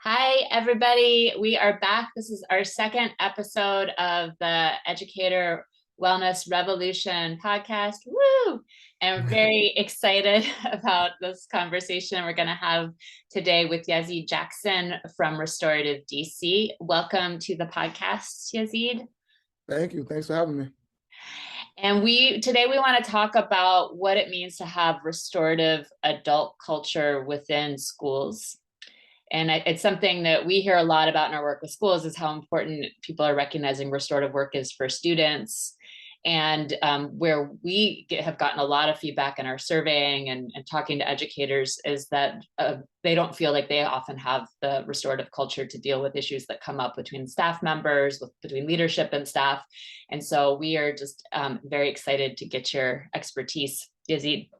Hi, everybody. We are back. This is our second episode of the Educator Wellness Revolution podcast. Woo! And we're very excited about this conversation we're going to have today with Yazid Jackson from Restorative DC. Welcome to the podcast, Yazid. Thank you. Thanks for having me. And today we want to talk about what it means to have restorative adult culture within schools. And it's something that we hear a lot about in our work with schools is how important people are recognizing restorative work is for students. And where we have gotten a lot of feedback in our surveying and talking to educators is that they don't feel like they often have the restorative culture to deal with issues that come up between staff members, between leadership and staff. And so we are just very excited to get your expertise, Yazid.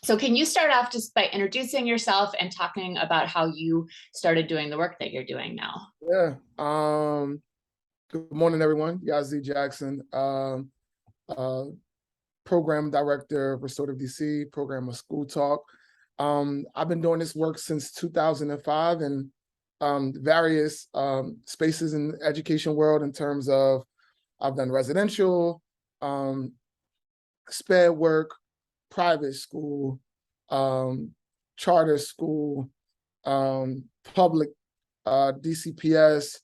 So can you start off just by introducing yourself and talking about how you started doing the work that you're doing now? Yeah. Good morning, everyone. Yazid Jackson, program director of Restorative DC, program of School Talk. I've been doing this work since 2005 in various spaces in the education world in terms of I've done residential, SPED work, private school, charter school, public DCPS,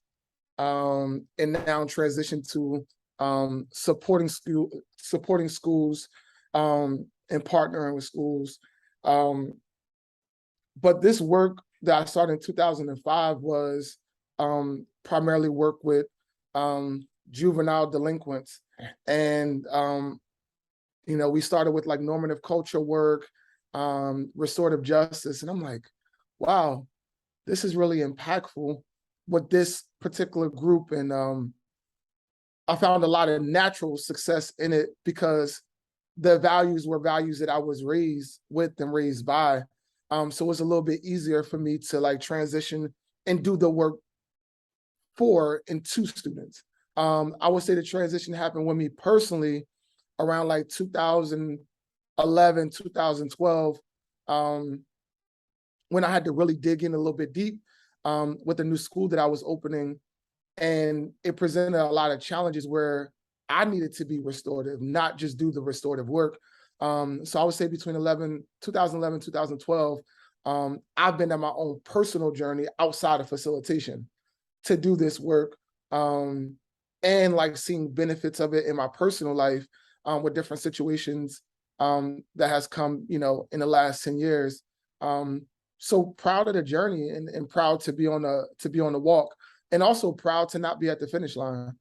and now transition to supporting schools and partnering with schools. But this work that I started in 2005 was primarily work with juvenile delinquents. And we started with like normative culture work, restorative justice. And I'm like, wow, this is really impactful with this particular group. And I found a lot of natural success in it because the values were values that I was raised with and raised by. So it was a little bit easier for me to like transition and do the work for and to students. I would say the transition happened with me personally around like 2011, 2012, when I had to really dig in a little bit deep with the new school that I was opening. And it presented a lot of challenges where I needed to be restorative, not just do the restorative work. So I would say between 2011, 2012, I've been on my own personal journey outside of facilitation to do this work and like seeing benefits of it in my personal life with different situations that has come, in the last 10 years. So proud of the journey and proud to be on the walk, and also proud to not be at the finish line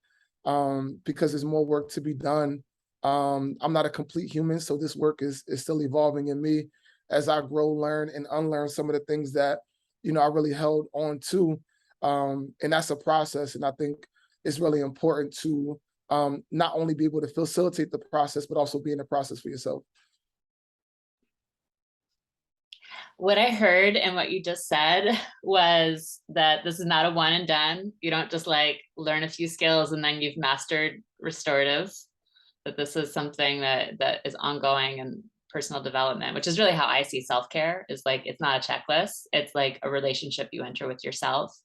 because there's more work to be done. I'm not a complete human, so this work is still evolving in me as I grow, learn, and unlearn some of the things that, I really held on to. And that's a process. And I think it's really important to not only be able to facilitate the process, but also be in the process for yourself. What I heard and what you just said was that this is not a one and done. You don't just like learn a few skills and then you've mastered restorative, that this is something that is ongoing and personal development, which is really how I see self-care is like, it's not a checklist. It's like a relationship you enter with yourself.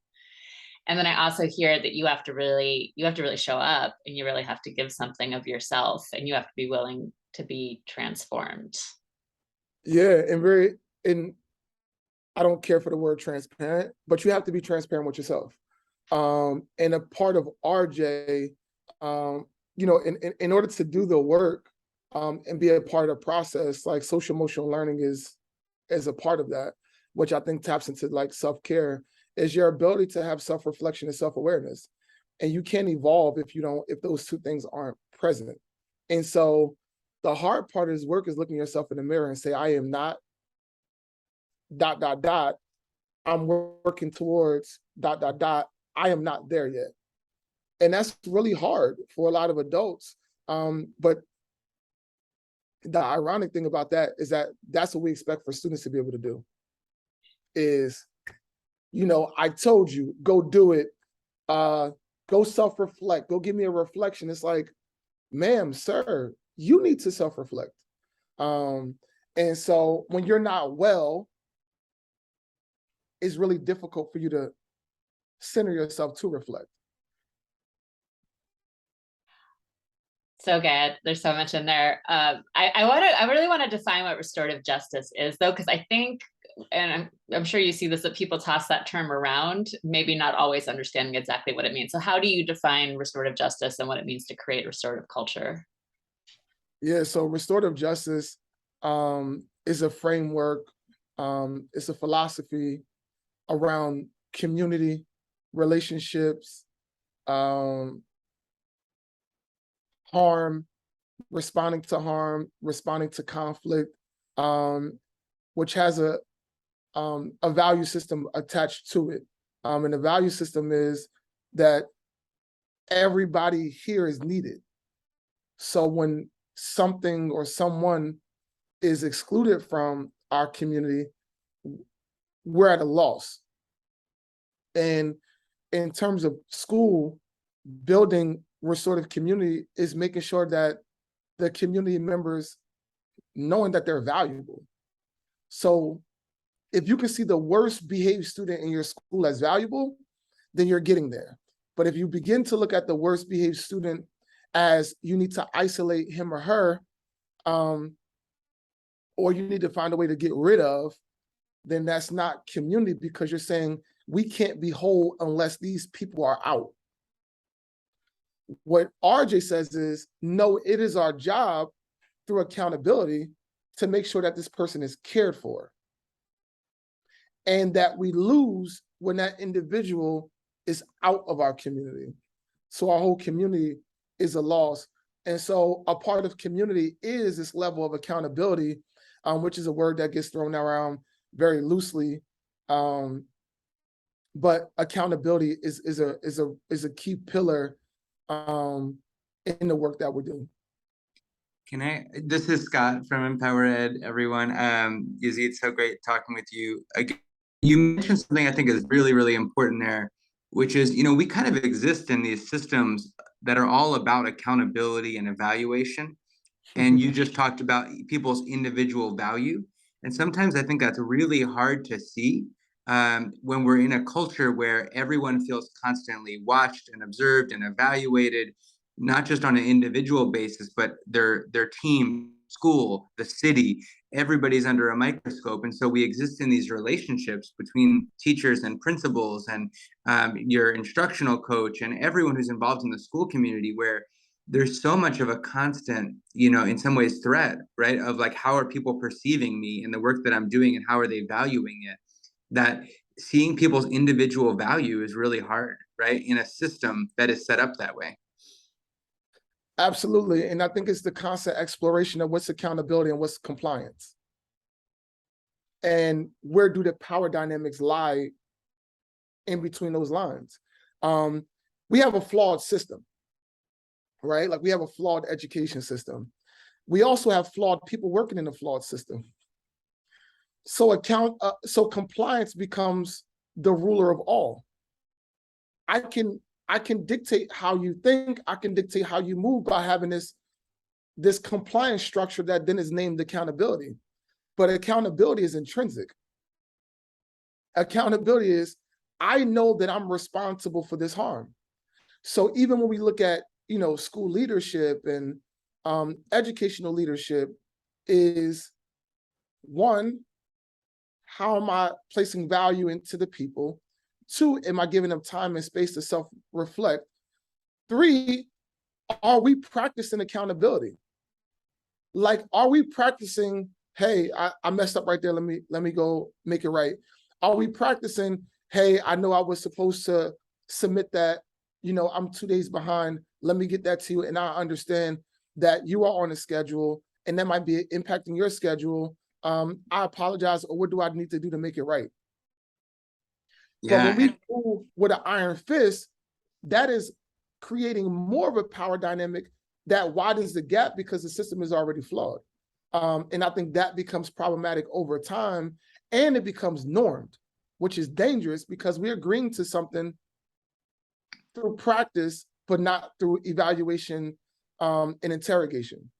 And then I also hear that you have to really show up and you really have to give something of yourself and you have to be willing to be transformed. Yeah, and I don't care for the word transparent, but you have to be transparent with yourself. And a part of RJ, in order to do the work and be a part of the process, like social emotional learning is a part of that, which I think taps into like self-care, is your ability to have self-reflection and self-awareness. And you can't evolve if those two things aren't present. And so the hard part of this work is looking yourself in the mirror and say, I am not ... I'm working towards ... I am not there yet. And that's really hard for a lot of adults. But the ironic thing about that is that that's what we expect for students to be able to do is, I told you, go do it. Go self-reflect, go give me a reflection. It's like, ma'am, sir, you need to self-reflect. And so when you're not well, it's really difficult for you to center yourself to reflect. So good. There's so much in there. I really want to define what restorative justice is, though, because I think, and I'm sure you see this, that people toss that term around, maybe not always understanding exactly what it means. So how do you define restorative justice and what it means to create restorative culture? Yeah, so restorative justice is a framework, it's a philosophy around community, relationships, harm, harm, responding to conflict, which has a value system attached to it. And the value system is that everybody here is needed. So when something or someone is excluded from our community, we're at a loss. And in terms of school, building restorative community is making sure that the community members knowing that they're valuable. So if you can see the worst behaved student in your school as valuable, then you're getting there. But if you begin to look at the worst behaved student as you need to isolate him or her, or you need to find a way to get rid of, then that's not community, because you're saying we can't be whole unless these people are out. What RJ says is, no, it is our job through accountability to make sure that this person is cared for, and that we lose when that individual is out of our community. So our whole community is a loss. And so a part of community is this level of accountability, which is a word that gets thrown around very loosely. But accountability is a key pillar in the work that we're doing. This is Scott from Empower Ed, everyone. Yazid, so great talking with you again. You mentioned something I think is really, really important there, which is, we kind of exist in these systems that are all about accountability and evaluation. And you just talked about people's individual value. And sometimes I think that's really hard to see when we're in a culture where everyone feels constantly watched and observed and evaluated, not just on an individual basis, but their team, school, the city, everybody's under a microscope. And so we exist in these relationships between teachers and principals and your instructional coach and everyone who's involved in the school community, where there's so much of a constant, in some ways threat, right? Of like, how are people perceiving me and the work that I'm doing and how are they valuing it? That seeing people's individual value is really hard, right? In a system that is set up that way. Absolutely. And I think it's the constant exploration of what's accountability and what's compliance. And where do the power dynamics lie in between those lines? We have a flawed system, right? Like we have a flawed education system. We also have flawed people working in a flawed system. So compliance becomes the ruler of all. I can dictate how you think, I can dictate how you move by having this compliance structure that then is named accountability. But accountability is intrinsic. Accountability is, I know that I'm responsible for this harm. So even when we look at, school leadership and educational leadership, is one, how am I placing value into the people? Two, am I giving them time and space to self-reflect? Three, are we practicing accountability? Like, are we practicing, hey, I messed up right there, let me go make it right? Are we practicing, hey, I know I was supposed to submit that, I'm 2 days behind, let me get that to you, and I understand that you are on a schedule and that might be impacting your schedule. I apologize, or what do I need to do to make it right? Yeah. But when we move with an iron fist, that is creating more of a power dynamic that widens the gap because the system is already flawed. And I think that becomes problematic over time, and it becomes normed, which is dangerous because we're agreeing to something through practice, but not through evaluation and interrogation.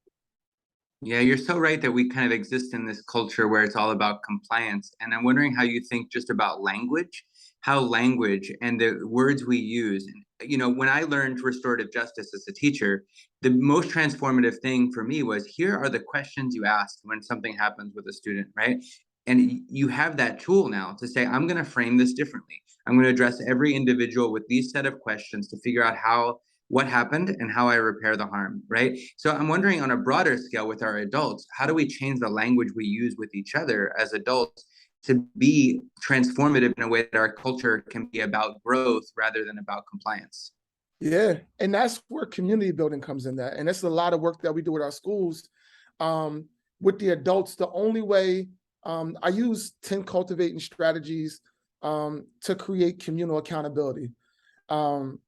Yeah, you're so right that we kind of exist in this culture where it's all about compliance. And I'm wondering how you think just about language, how language and the words we use. You know, when I learned restorative justice as a teacher, the most transformative thing for me was here are the questions you ask when something happens with a student, right? And you have that tool now to say, I'm going to frame this differently. I'm going to address every individual with these set of questions to figure out what happened and how I repair the harm, right? So I'm wondering on a broader scale with our adults, how do we change the language we use with each other as adults to be transformative in a way that our culture can be about growth rather than about compliance? Yeah, and that's where community building comes in that. And it's a lot of work that we do with our schools. With the adults, the only way I use 10 cultivating strategies to create communal accountability. Um,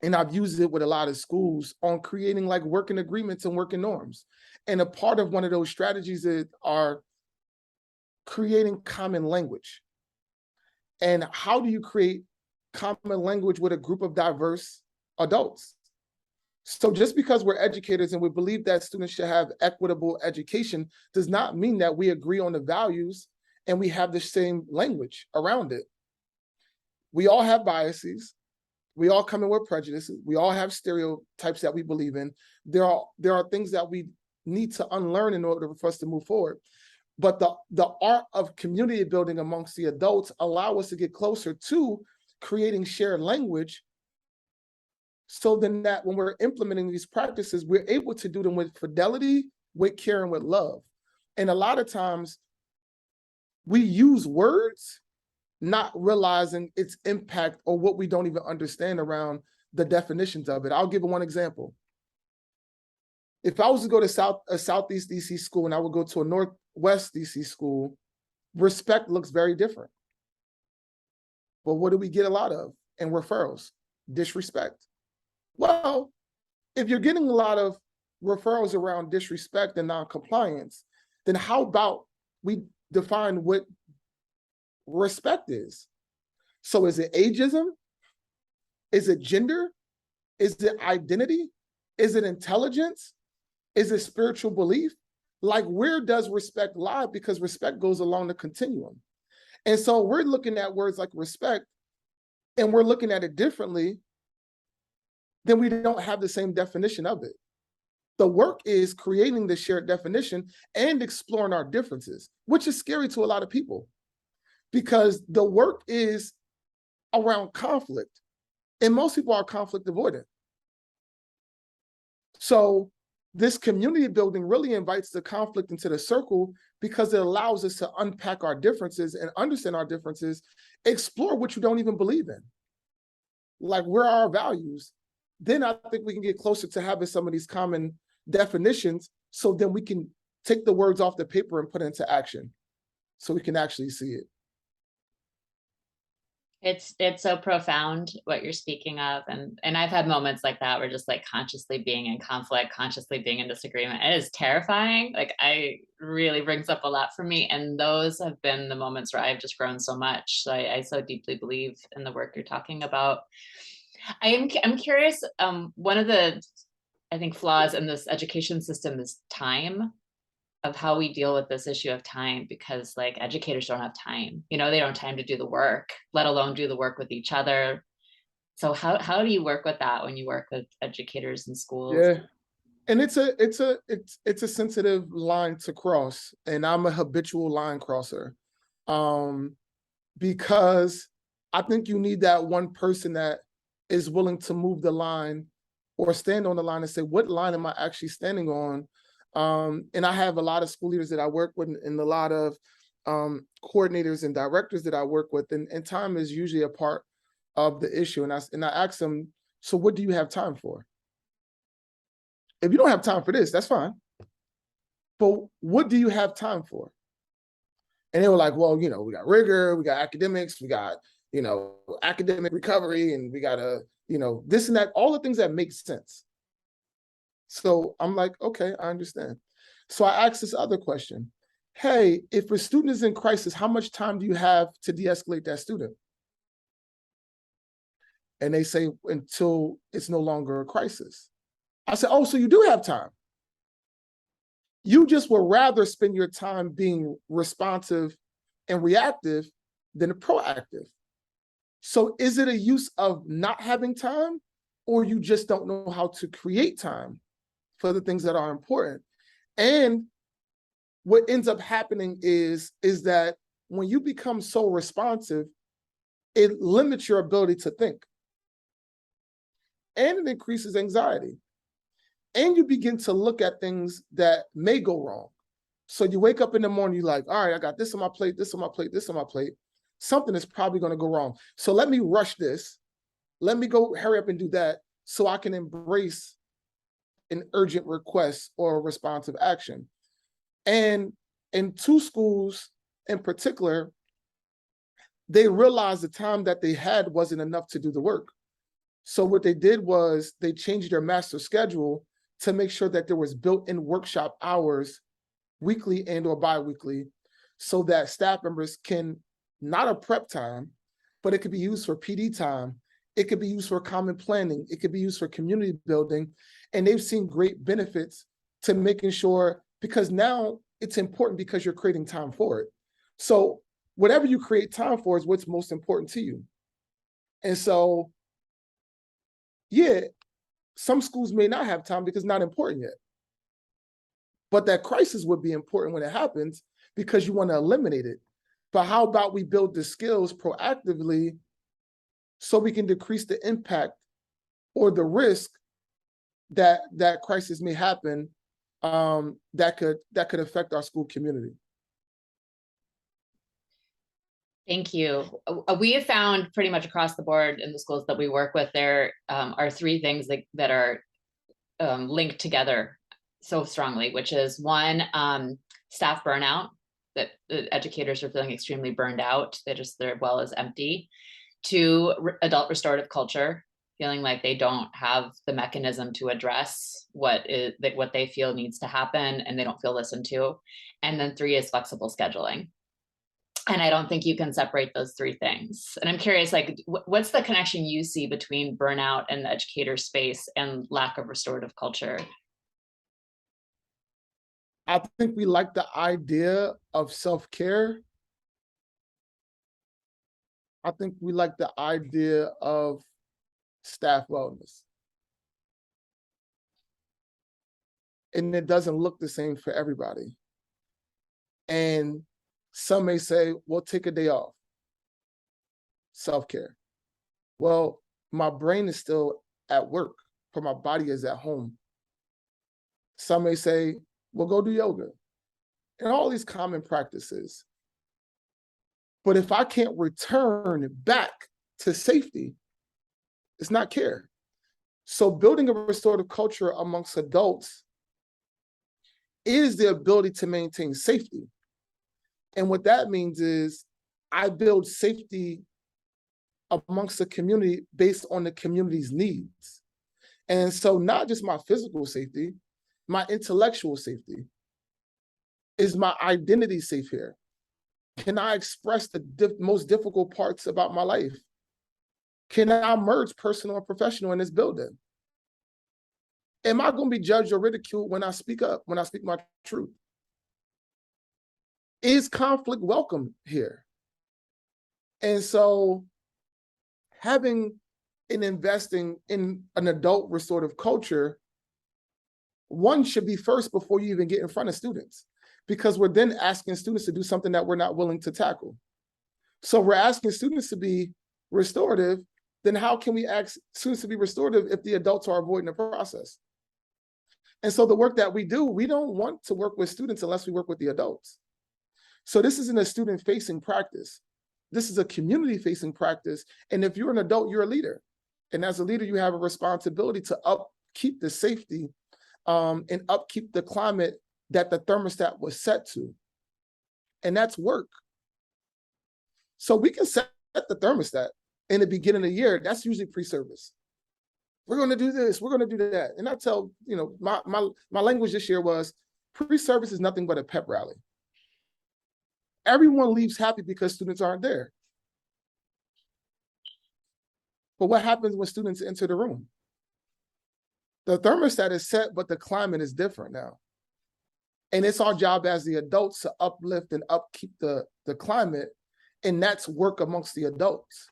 and I've used it with a lot of schools on creating like working agreements and working norms. And a part of one of those strategies are creating common language. And how do you create common language with a group of diverse adults? So just because we're educators and we believe that students should have equitable education does not mean that we agree on the values and we have the same language around it. We all have biases. We all come in with prejudices. We all have stereotypes that we believe in. There are things that we need to unlearn in order for us to move forward. But the art of community building amongst the adults allow us to get closer to creating shared language, so then that when we're implementing these practices, we're able to do them with fidelity, with care, and with love. And a lot of times we use words not realizing its impact or what we don't even understand around the definitions of it. I'll give one example. If I was to go to a Southeast DC school and I would go to a Northwest DC school, respect looks very different. But what do we get a lot of in referrals? Disrespect. Well, if you're getting a lot of referrals around disrespect and non-compliance, then how about we define what respect is? So is it ageism? Is it gender? Is it identity? Is it intelligence? Is it spiritual belief? Like, where does respect lie? Because respect goes along the continuum. And so we're looking at words like respect and we're looking at it differently, then we don't have the same definition of it. The work is creating the shared definition and exploring our differences, which is scary to a lot of people because the work is around conflict and most people are conflict avoidant. So this community building really invites the conflict into the circle because it allows us to unpack our differences and understand our differences, explore what you don't even believe in. Like, where are our values? Then I think we can get closer to having some of these common definitions so then we can take the words off the paper and put it into action so we can actually see it. It's so profound what you're speaking of. And I've had moments like that where just like consciously being in conflict, consciously being in disagreement. It is terrifying. Like, I really brings up a lot for me. And those have been the moments where I've just grown so much. So I so deeply believe in the work you're talking about. I'm curious, one of the, I think, flaws in this education system is time, of how we deal with this issue of time, because like educators don't have time, they don't have time to do the work, let alone do the work with each other. So how do you work with that when you work with educators in schools? Yeah. And it's a sensitive line to cross. And I'm a habitual line crosser. Because I think you need that one person that is willing to move the line or stand on the line and say, what line am I actually standing on? And I have a lot of school leaders that I work with and a lot of coordinators and directors that I work with. And time is usually a part of the issue. And I ask them, so what do you have time for? If you don't have time for this, that's fine. But what do you have time for? And they were like, well, we got rigor, we got academics, we got, academic recovery, and we got this and that, all the things that make sense. So I'm like, okay, I understand. So I asked this other question. Hey, if a student is in crisis, how much time do you have to de-escalate that student? And they say, until it's no longer a crisis. I said, oh, so you do have time. You just would rather spend your time being responsive and reactive than proactive. So is it a use of not having time, or you just don't know how to create time for the things that are important? And what ends up happening is that when you become so responsive, it limits your ability to think. And it increases anxiety. And you begin to look at things that may go wrong. So you wake up in the morning, you're like, all right, I got this on my plate, this on my plate, this on my plate. Something is probably going to go wrong. So let me rush this. Let me go hurry up and do that so I can embrace an urgent request or a responsive action. And in two schools in particular, they realized the time that they had wasn't enough to do the work. So what they did was they changed their master schedule to make sure that there was built-in workshop hours weekly and or bi-weekly, so that staff members can, not a prep time, but it could be used for PD time. It could be used for common planning. It could be used for community building. And they've seen great benefits to making sure, because now it's important because you're creating time for it. So whatever you create time for is what's most important to you. And so, yeah, some schools may not have time because it's not important yet. But that crisis would be important when it happens because you want to eliminate it. But how about we build the skills proactively so we can decrease the impact or the risk that that crisis may happen, that could affect our school community. Thank you. We have found pretty much across the board in the schools that we work with, there are three things that are linked together so strongly, which is one, staff burnout, that the educators are feeling extremely burned out. Their well is empty. Two, adult restorative culture, feeling like they don't have the mechanism to address what they feel needs to happen, and they don't feel listened to. And then three is flexible scheduling. And I don't think you can separate those three things. And I'm curious, like, what's the connection you see between burnout and the educator space and lack of restorative culture? I think we like the idea of self-care. I think we like the idea of staff wellness. And it doesn't look the same for everybody. And some may say, well, take a day off. Self-care. Well, my brain is still at work, but my body is at home. Some may say, well, go do yoga. And all these common practices. But if I can't return back to safety, it's not care. So building a restorative culture amongst adults is the ability to maintain safety. And what that means is I build safety amongst the community based on the community's needs. And so not just my physical safety, my intellectual safety. Is my identity safe here? Can I express the most difficult parts about my life? Can I merge personal and professional in this building? Am I going to be judged or ridiculed when I speak up, when I speak my truth? Is conflict welcome here? And so having and investing in an adult restorative culture, one should be first before you even get in front of students, because we're then asking students to do something that we're not willing to tackle. So we're asking students to be restorative, then how can we ask students to be restorative if the adults are avoiding the process? And so the work that we do, we don't want to work with students unless we work with the adults. So this isn't a student-facing practice. This is a community-facing practice. And if you're an adult, you're a leader. And as a leader, you have a responsibility to upkeep the safety and upkeep the climate that the thermostat was set to. And that's work. So we can set the thermostat in the beginning of the year. That's usually pre-service. We're going to do this, we're going to do that. And I tell, my language this year was pre-service is nothing but a pep rally. Everyone leaves happy because students aren't there. But what happens when students enter the room? The thermostat is set, but the climate is different now. And it's our job as the adults to uplift and upkeep the climate. And that's work amongst the adults.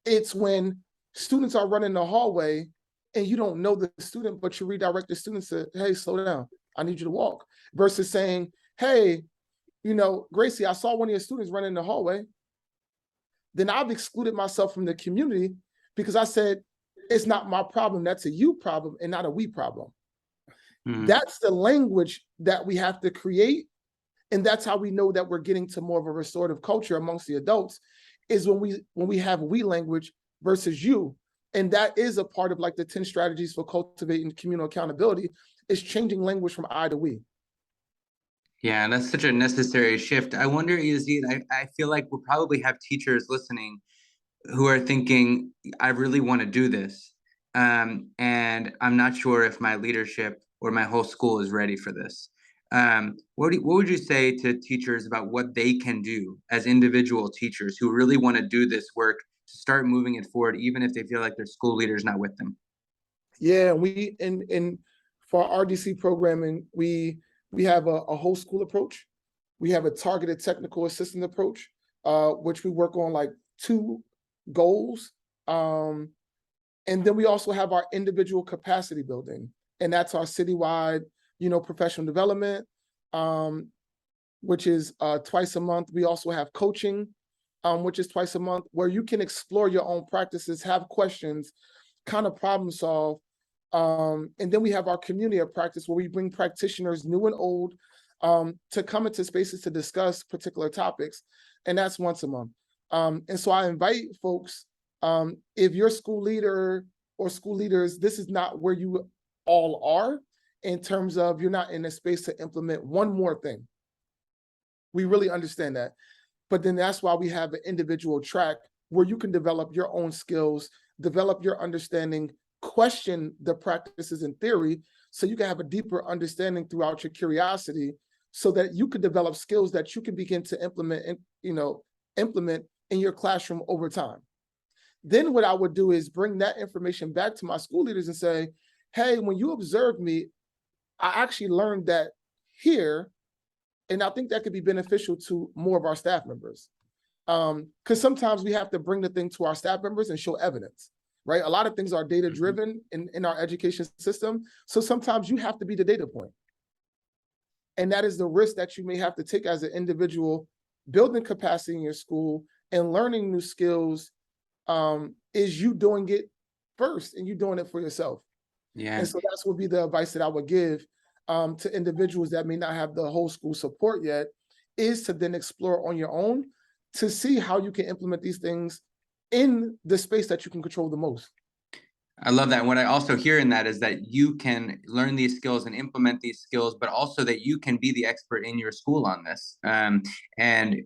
It's when students are running the hallway and you don't know the student, but you redirect the student to, hey, slow down. I need you to walk. Versus saying, hey, you know, Gracie, I saw one of your students running the hallway. Then I've excluded myself from the community because I said, it's not my problem. That's a you problem and not a we problem. That's the language that we have to create. And that's how we know that we're getting to more of a restorative culture amongst the adults, is when we have we language versus you. And that is a part of like the 10 strategies for cultivating communal accountability, is changing language from I to we. Yeah, that's such a necessary shift. I wonder, Yazid, I feel like we'll probably have teachers listening who are thinking, I really want to do this. And I'm not sure if my leadership or my whole school is ready for this. What would you say to teachers about what they can do as individual teachers who really want to do this work to start moving it forward, even if they feel like their school leader's not with them? Yeah, we in for our RDC programming, we have a whole school approach. We have a targeted technical assistant approach, which we work on like 2 goals. And then we also have our individual capacity building, and that's our citywide, you know, professional development, which is twice a month. We also have coaching, which is twice a month, where you can explore your own practices, have questions, kind of problem solve. And then we have our community of practice, where we bring practitioners, new and old, to come into spaces to discuss particular topics. And that's once a month. And so I invite folks, if you're school leader or school leaders, this is not where you all are in terms of you're not in a space to implement one more thing. We really understand that. But then that's why we have an individual track where you can develop your own skills, develop your understanding, question the practices in theory, so you can have a deeper understanding throughout your curiosity, so that you can develop skills that you can begin to implement in your classroom over time. Then what I would do is bring that information back to my school leaders and say, hey, when you observed me, I actually learned that here, and I think that could be beneficial to more of our staff members. Because sometimes we have to bring the thing to our staff members and show evidence, right? A lot of things are data-driven in our education system. So sometimes you have to be the data point. And that is the risk that you may have to take as an individual, building capacity in your school and learning new skills, is you doing it first and you doing it for yourself. Yeah. And so that's would be the advice that I would give to individuals that may not have the whole school support yet, is to then explore on your own to see how you can implement these things in the space that you can control the most. I love that. What I also hear in that is that you can learn these skills and implement these skills, but also that you can be the expert in your school on this. And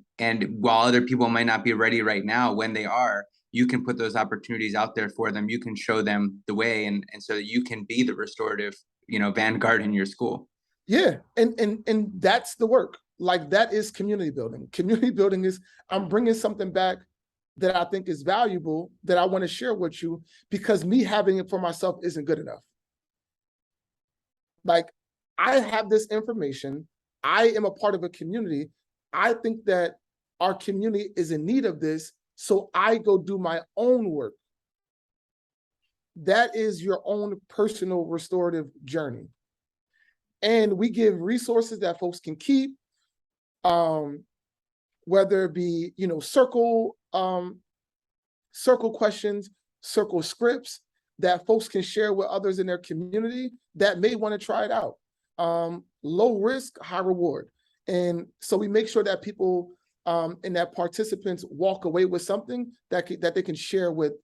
while other people might not be ready right now, when they are, you can put those opportunities out there for them. You can show them the way, and so that you can be the restorative, vanguard in your school. Yeah, and that's the work. Like, that is community building. Community building is, I'm bringing something back that I think is valuable, that I want to share with you, because me having it for myself isn't good enough. Like, I have this information. I am a part of a community. I think that our community is in need of this, so I go do my own work. That is your own personal restorative journey. And we give resources that folks can keep, whether it be, circle questions, circle scripts that folks can share with others in their community that may want to try it out. Low risk, high reward. And so we make sure that people and that participants walk away with something that they can share with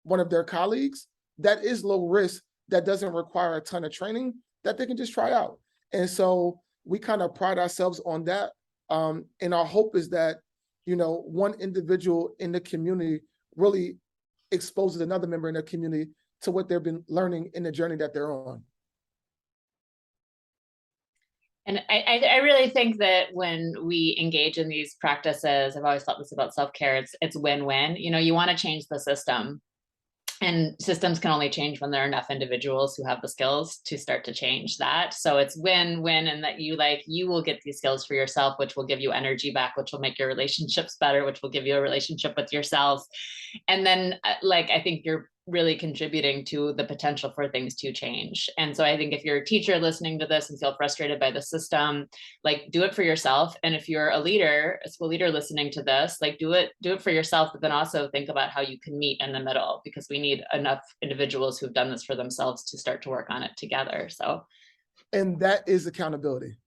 one of their colleagues that is low risk, that doesn't require a ton of training, that they can just try out. And so we kind of pride ourselves on that. And our hope is that, one individual in the community really exposes another member in their community to what they've been learning in the journey that they're on. And I really think that when we engage in these practices, I've always thought this about self-care, it's win-win. You want to change the system. And systems can only change when there are enough individuals who have the skills to start to change that. So it's win-win, and that you will get these skills for yourself, which will give you energy back, which will make your relationships better, which will give you a relationship with yourself. And then I think you're really contributing to the potential for things to change. And so I think if you're a teacher listening to this and feel frustrated by the system, do it for yourself. And if you're a leader, a school leader listening to this, do it for yourself, but then also think about how you can meet in the middle, because we need enough individuals who've done this for themselves to start to work on it together. So, and that is accountability.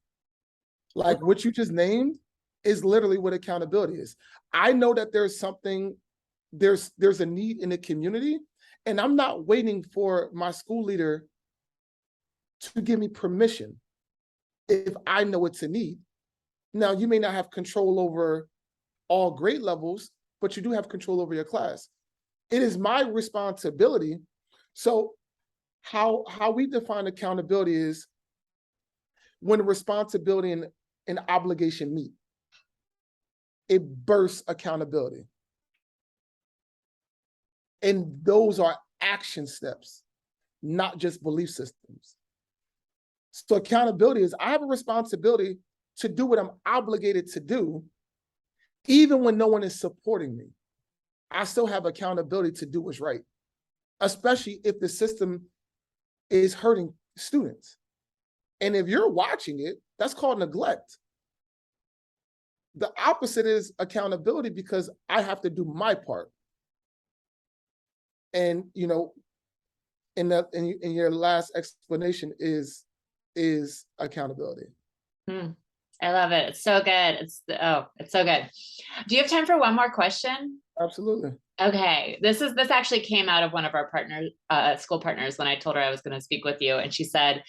Like what you just named is literally what accountability is. I know that there's a need in the community, and I'm not waiting for my school leader to give me permission if I know it's a need. Now, you may not have control over all grade levels, but you do have control over your class. It is my responsibility. So how we define accountability is when responsibility and obligation meet. It bursts accountability. And those are action steps, not just belief systems. So accountability is I have a responsibility to do what I'm obligated to do, even when no one is supporting me. I still have accountability to do what's right, especially if the system is hurting students. And if you're watching it, that's called neglect. The opposite is accountability, because I have to do my part. And in your last explanation is accountability. I love it. It's so good. It's so good. Do you have time for one more question? Absolutely. Okay. This actually came out of one of our school partners, when I told her I was going to speak with you. And she said,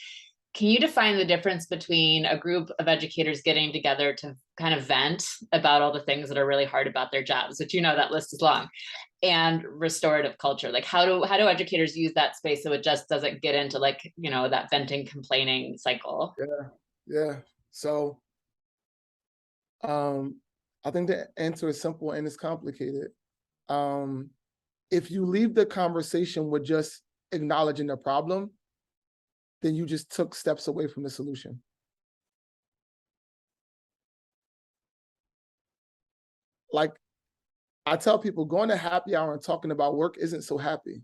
can you define the difference between a group of educators getting together to kind of vent about all the things that are really hard about their jobs, which that list is long, and restorative culture? How do educators use that space so it just doesn't get into that venting, complaining cycle? Yeah. So I think the answer is simple and it's complicated. If you leave the conversation with just acknowledging the problem, then you just took steps away from the solution. Like I tell people, going to happy hour and talking about work isn't so happy.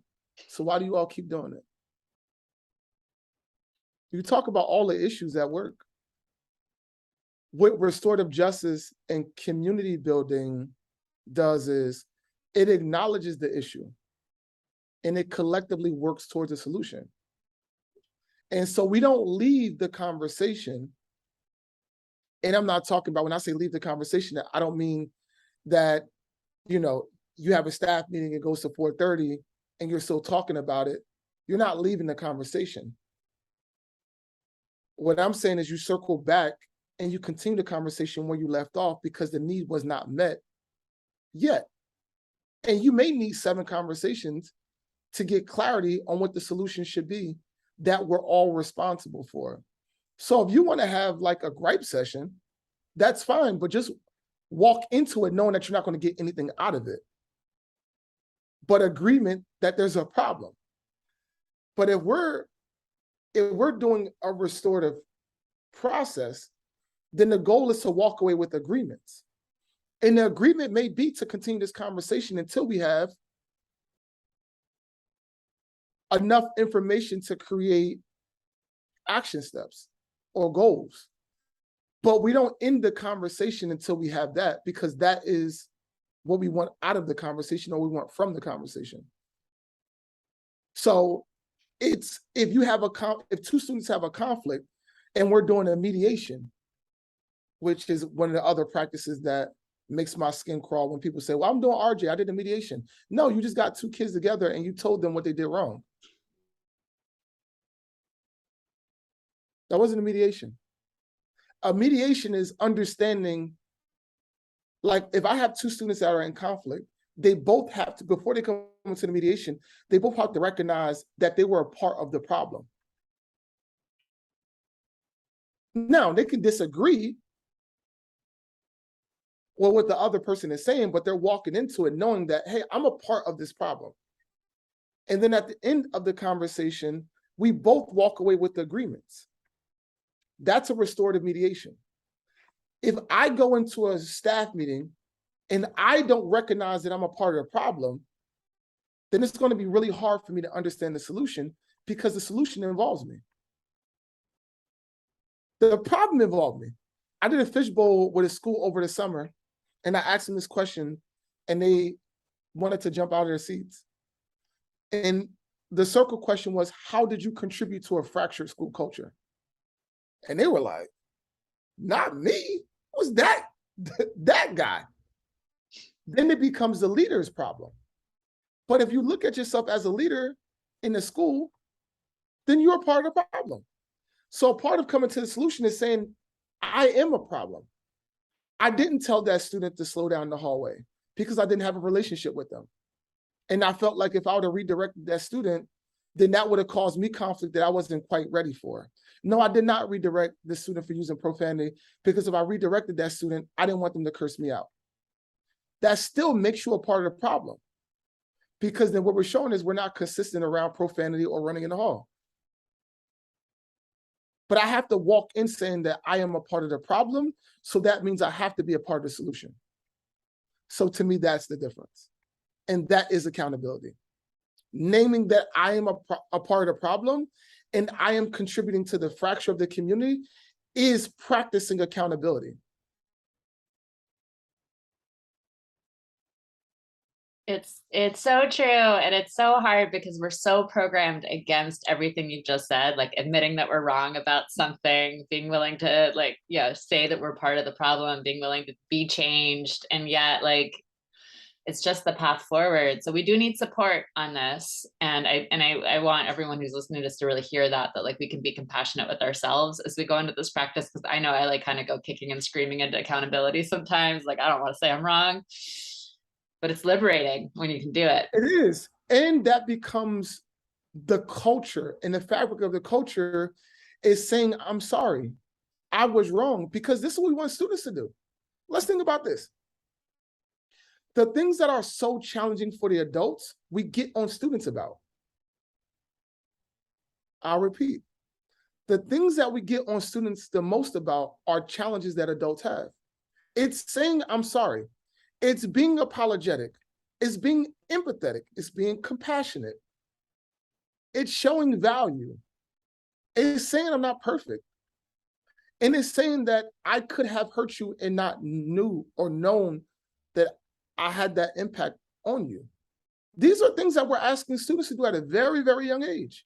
So why do you all keep doing it? You talk about all the issues at work. What restorative justice and community building does is it acknowledges the issue and it collectively works towards a solution. And so we don't leave the conversation. And I'm not talking about, when I say leave the conversation, I don't mean that, you have a staff meeting, it goes to 4:30 and you're still talking about it. You're not leaving the conversation. What I'm saying is you circle back and you continue the conversation where you left off, because the need was not met yet. And you may need 7 conversations to get clarity on what the solution should be that we're all responsible for. So if you want to have a gripe session, that's fine, but just walk into it knowing that you're not going to get anything out of it, but agreement that there's a problem. But if we're doing a restorative process, then the goal is to walk away with agreements. And the agreement may be to continue this conversation until we have enough information to create action steps or goals. But we don't end the conversation until we have that, because that is what we want out of the conversation, or we want from the conversation. So it's, if 2 students have a conflict and we're doing a mediation, which is one of the other practices that makes my skin crawl when people say, well, I'm doing RJ, I did a mediation. No, you just got 2 kids together and you told them what they did wrong. That wasn't a mediation. A mediation is understanding, if I have 2 students that are in conflict, they both have to, before they come into the mediation, they both have to recognize that they were a part of the problem. Now, they can disagree with what the other person is saying, but they're walking into it knowing that, hey, I'm a part of this problem. And then at the end of the conversation, we both walk away with agreements. That's a restorative mediation. If I go into a staff meeting and I don't recognize that I'm a part of the problem, then it's going to be really hard for me to understand the solution, because the solution involves me. The problem involved me. I did a fishbowl with a school over the summer, and I asked them this question, and they wanted to jump out of their seats. And the circle question was, how did you contribute to a fractured school culture? And they were like, not me. Who's that? That guy. Then it becomes the leader's problem. But if you look at yourself as a leader in the school, then you're a part of the problem. So part of coming to the solution is saying, I am a problem. I didn't tell that student to slow down in the hallway because I didn't have a relationship with them. And I felt like if I would have redirected that student, then that would have caused me conflict that I wasn't quite ready for. No, I did not redirect the student for using profanity, because if I redirected that student, I didn't want them to curse me out. That still makes you a part of the problem, because then what we're showing is we're not consistent around profanity or running in the hall. But I have to walk in saying that I am a part of the problem, so that means I have to be a part of the solution. So to me, that's the difference. And that is accountability. Naming that I am a part of the problem and I am contributing to the fracture of the community is practicing accountability. It's so true, and it's so hard because we're so programmed against everything you've just said, like admitting that we're wrong about something, being willing to say that we're part of the problem, being willing to be changed, and yet it's just the path forward. So we do need support on this, and I want everyone who's listening to this to really hear that we can be compassionate with ourselves as we go into this practice, because I know I kind of go kicking and screaming into accountability sometimes. I don't want to say I'm wrong. But it's liberating when you can do it. It is. And that becomes the culture, and the fabric of the culture is saying, I'm sorry, I was wrong, because this is what we want students to do. Let's think about this. The things that are so challenging for the adults, we get on students about. I'll repeat. The things that we get on students the most about are challenges that adults have. It's saying, I'm sorry. It's being apologetic. It's being empathetic. It's being compassionate. It's showing value. It's saying I'm not perfect. And it's saying that I could have hurt you and not knew or known that I had that impact on you. These are things that we're asking students to do at a very, very young age.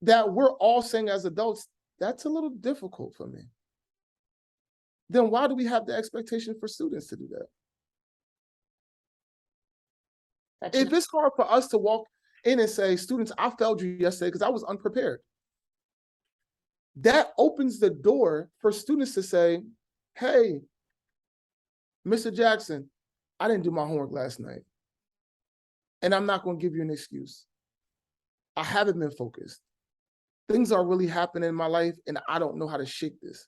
That we're all saying as adults, that's a little difficult for me. Then why do we have the expectation for students to do that? If it's hard for us to walk in and say, students, I failed you yesterday because I was unprepared, that opens the door for students to say, hey, Mr. Jackson, I didn't do my homework last night, and I'm not going to give you an excuse. I haven't been focused. Things are really happening in my life, and I don't know how to shake this.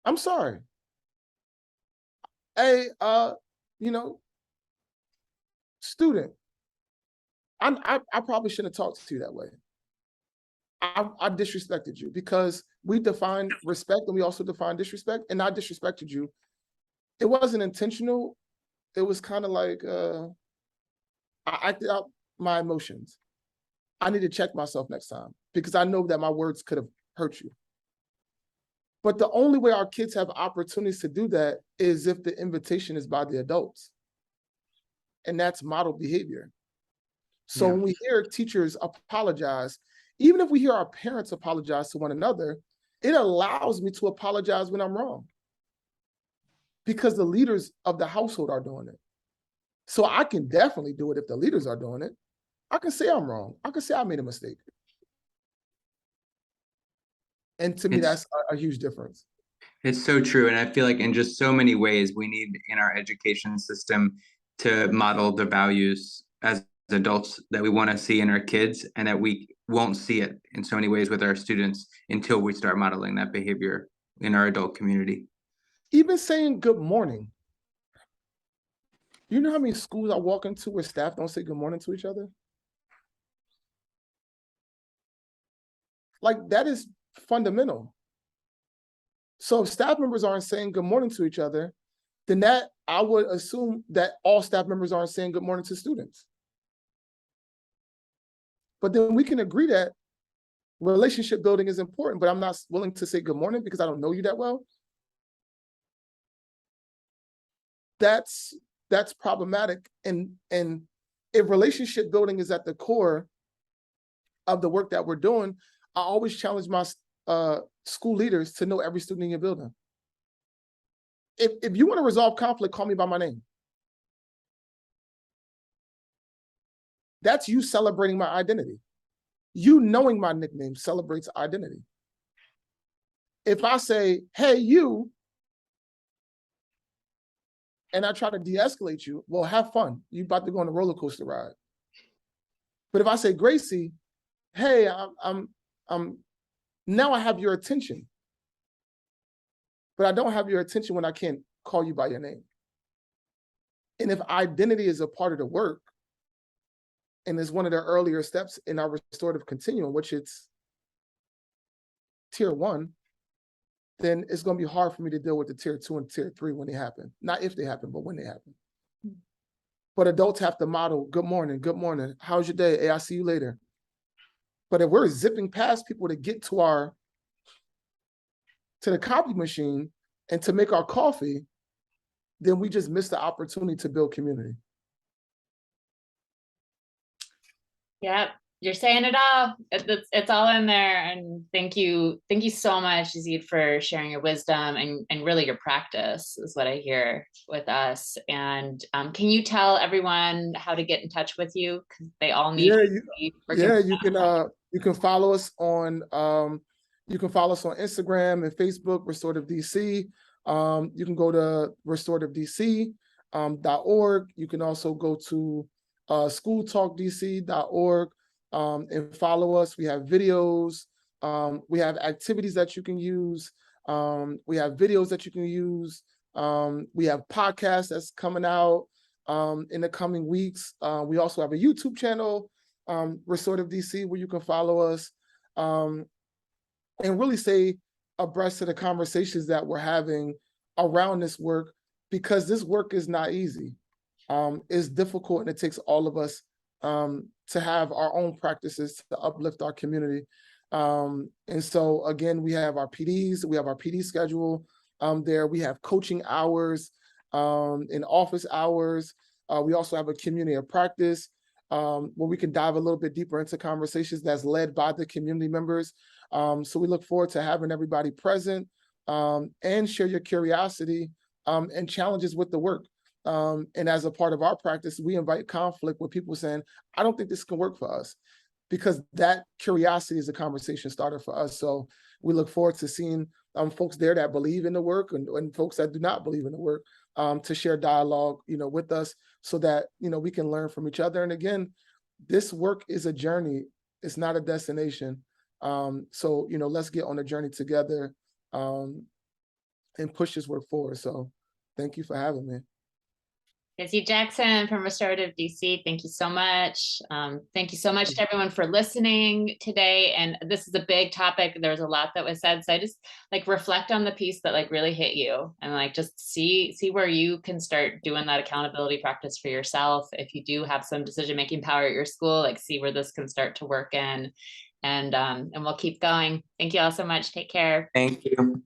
I'm sorry. Hey, student, I probably shouldn't have talked to you that way. I disrespected you, because we define respect and we also define disrespect, and I disrespected you. It wasn't intentional. It was kind of like I acted out my emotions. I need to check myself next time, because I know that my words could have hurt you. But the only way our kids have opportunities to do that is if the invitation is by the adults. And that's model behavior. So when we hear teachers apologize, even if we hear our parents apologize to one another, it allows me to apologize when I'm wrong, because the leaders of the household are doing it. So I can definitely do it if the leaders are doing it. I can say I'm wrong. I can say I made a mistake. And to me, that's a huge difference. It's so true. And I feel like in just so many ways, we need in our education system to model the values as adults that we want to see in our kids, and that we won't see it in so many ways with our students until we start modeling that behavior in our adult community. Even saying good morning. You know how many schools I walk into where staff don't say good morning to each other? Like, that is fundamental. So if staff members aren't saying good morning to each other, then that, I would assume that all staff members aren't saying good morning to students. But then we can agree that relationship building is important, but I'm not willing to say good morning because I don't know you that well. That's problematic. And if relationship building is at the core of the work that we're doing, I always challenge my school leaders to know every student in your building. If you want to resolve conflict, call me by my name. That's you celebrating my identity. You knowing my nickname celebrates identity. If I say, hey, you, and I try to de-escalate you, well, have fun. You about to go on a roller coaster ride. But if I say, Gracie, hey, I'm now I have your attention. But I don't have your attention when I can't call you by your name. And if identity is a part of the work, and is one of the earlier steps in our restorative continuum, which it's tier 1, then it's going to be hard for me to deal with the tier 2 and tier 3 when they happen. Not if they happen, but when they happen. But adults have to model, good morning, how's your day? Hey, I'll see you later. But if we're zipping past people to get to the copy machine and to make our coffee, then we just miss the opportunity to build community. Yep, you're saying it all. It's all in there. And thank you so much, Yazid, for sharing your wisdom and really your practice is what I hear with us. And can you tell everyone how to get in touch with you? Because they all need to be working. You can follow us on Instagram and Facebook, Restorative DC. You can go to restorativedc.org. You can also go to schooltalkdc.org and follow us. We have videos. We have activities that you can use. We have videos that you can use. We have podcasts that's coming out in the coming weeks. We also have a YouTube channel, Restorative DC, where you can follow us and really stay abreast of the conversations that we're having around this work, because this work is not easy. It's difficult, and it takes all of us to have our own practices to uplift our community. And so again, we have our PDs, we have our PD schedule there. We have coaching hours and office hours. We also have a community of practice where we can dive a little bit deeper into conversations that's led by the community members. So we look forward to having everybody present and share your curiosity and challenges with the work. And as a part of our practice, we invite conflict with people saying, I don't think this can work for us, because that curiosity is a conversation starter for us. So we look forward to seeing folks there that believe in the work and folks that do not believe in the work to share dialogue, with us, so that, we can learn from each other. And again, this work is a journey. It's not a destination. So, let's get on a journey together and push this work forward. So thank you for having me. Yazid Jackson from Restorative DC, thank you so much. Thank you so much to everyone for listening today. And this is a big topic. There's a lot that was said. So I just reflect on the piece that really hit you, and just see where you can start doing that accountability practice for yourself. If you do have some decision-making power at your school, see where this can start to work in. And we'll keep going. Thank you all so much. Take care. Thank you.